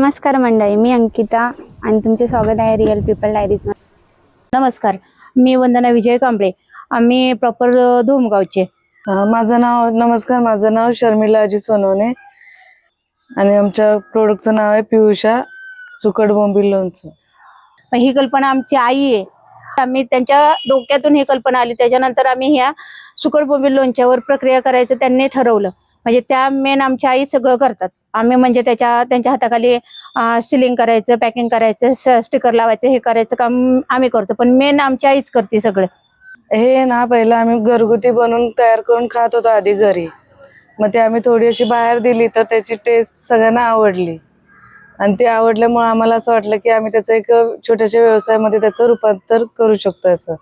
नमस्कार मंडळी, मी अंकिता आणि तुमचे स्वागत आहे रिअल पीपल डायरीज मध्ये। नमस्कार, मी वंदना विजय कांबळे। आम्ही प्रॉपर धोमगावचे। नमस्कार, माझं नाव शर्मिला अजित सोनवणे आणि आमच्या प्रोडक्टचं नाव आहे पियुषा सुकट बोंबील लोणचं। ही कल्पना आमची आई आहे। आम्ही त्यांच्या डोक्यातून ही कल्पना आली, त्याच्यानंतर आम्ही ह्या सुकट बोंबील लोणच्यावर प्रक्रिया करायचं त्यांनी ठरवलं। म्हणजे त्या मेन आमच्या आई सगळं करतात। आम्ही म्हणजे त्यांच्या हाताखाली सिलिंग करायचं, पॅकिंग करायचं, स्टिकर लावायचं, हे करायचं काम आम्ही करतो, पण मेन आमची आईच करते सगळं। हे ना पहिलं आम्ही घरगुती बनवून तयार करून खात होतो आधी घरी, मग ते आम्ही थोडी अशी बाहेर दिली तर त्याची टेस्ट सगळ्यांना आवडली आणि ते आवडल्यामुळे आम्हाला असं वाटलं की आम्ही त्याचं एक छोट्याशा व्यवसायामध्ये त्याचं रूपांतर करू शकतो असं,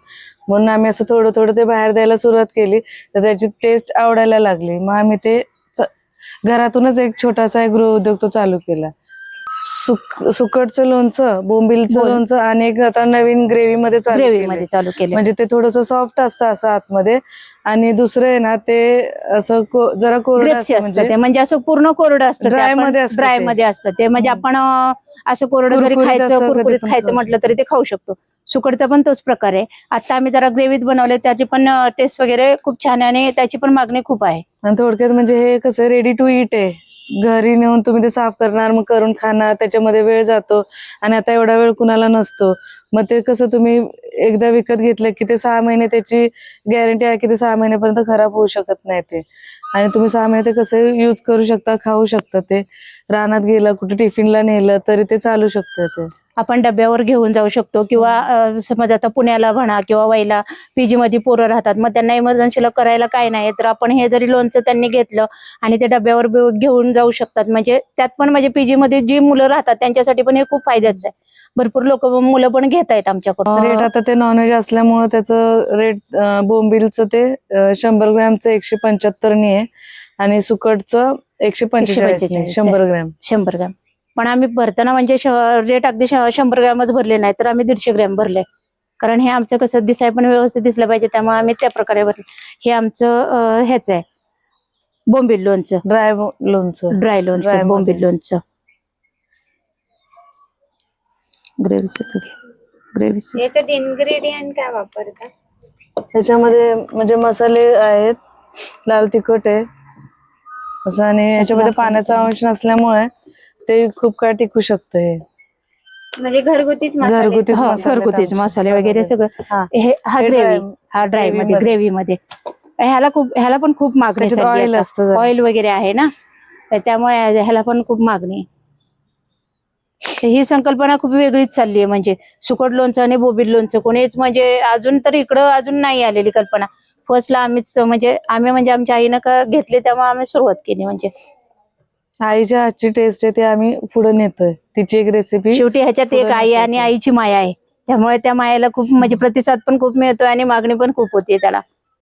म्हणून आम्ही असं थोडं थोडं ते बाहेर द्यायला सुरुवात केली तर त्याची टेस्ट आवडायला लागली। मग आम्ही ते घरातूनच एक छोटासा गृह उद्योग तो चालू केला। सुकटचं लोणचं, बोंबीलचं लोणचं आणि एक आता नवीन ग्रेव्ही मध्ये चालू केलं। म्हणजे ते थोडंसं सॉफ्ट असतं असं आतमध्ये, आणि दुसरं आहे ना ते असं जरा कोरडं असतं, म्हणजे असं पूर्ण कोरडं असतं, ड्राय मध्ये असतं ते। म्हणजे आपण असं कोरडं जरी खायचं, कुरकुरीत खायचं म्हटलं तरी ते खाऊ शकतो। सुकटचा पण तोच प्रकार आहे। आता आम्ही जरा ग्रेव्हीत बनवले, त्याची पण टेस्ट वगैरे खूप छान आहे आणि त्याची पण मागणी खूप आहे। आणि थोडक्यात म्हणजे हे कसं रेडी टू ईट आहे, घरी नेऊन तुम्ही ते साफ करणार, मग करून खाणार, त्याच्यामध्ये वेळ जातो आणि आता एवढा वेळ कुणाला नसतो। मग ते कसं तुम्ही एकदा विकत घेतलं की ते 6 महिने त्याची गॅरंटी आहे की ते 6 महिन्यापर्यंत खराब होऊ शकत नाही ते, आणि तुम्ही 6 महिने ते कसं यूज करू शकता, खाऊ शकता। ते रानात गेलं, कुठे टिफिनला नेलं तरी ते चालू शकतं। ते आपण डब्यावर घेऊन जाऊ शकतो, किंवा समज आता पुण्याला म्हणा किंवा वाईला पीजी मध्ये पोरं राहतात, मग त्यांना इमर्जन्सीला करायला काय नाही, तर आपण हे जरी लोणचं त्यांनी घेतलं आणि ते डब्यावर घेऊन जाऊ शकतात। म्हणजे त्यात पण म्हणजे पीजी मध्ये जी मुलं राहतात त्यांच्यासाठी पण हे खूप फायद्याचं आहे। भरपूर मुलं पण घेत आहेत आमच्याकडून। रेट आता ते नॉनव्हेज असल्यामुळे त्याचं रेट बोंबीलचं ते 100 ग्रॅमचं 175 आहे आणि सुकटचं 145 100 ग्रॅम 100 ग्रॅम। पण आम्ही भरताना म्हणजे रेट अगदी 100 ग्रॅमच भरले नाही, तर आम्ही 150 ग्रॅम भरले, कारण हे आमचं कसं दिसाय पण व्यवस्थित दिसलं पाहिजे, त्यामुळे आम्ही त्या प्रकारे भरले। हे आमचं ह्याच आहे, बोंबील लोणचं, ड्राय लोणचं, बोंबील लोणचं। ग्रेव्ही याच्यात इन्ग्रेडियंट काय वापरतात? त्याच्यामध्ये म्हणजे मसाले आहेत, लाल तिखट आहे असं, आणि याच्यामध्ये पाण्याचा अंश नसल्यामुळे ते खूप काळ टिकू शकतं। हे म्हणजे घरगुतीच मसाले वगैरे सगळं। हा ड्राय मध्ये, ग्रेव्ही मध्ये ह्याला पण खूप मागणी आहे। ऑइल वगैरे आहे ना, त्यामुळे ह्याला पण खूप मागणी आहे। ही संकल्पना खूप वेगळीच चालली आहे, म्हणजे सुकट लोणचं आणि बोंबील लोणचं कोणीच म्हणजे अजून तर इकडं अजून नाही आलेली कल्पना। फर्स्टला आम्ही म्हणजे आमच्या आईनं घेतली, तेव्हा आम्ही सुरुवात केली। म्हणजे आईच्या हातची टेस्ट आहे ते आम्ही पुढे नेतोय, तिची एक रेसिपी। शेवटी ह्याच्यात एक आई आणि आईची माया आहे, त्यामुळे त्या मायाला खूप म्हणजे प्रतिसाद पण खूप मिळतोय आणि मागणी पण खूप होतीये त्याला।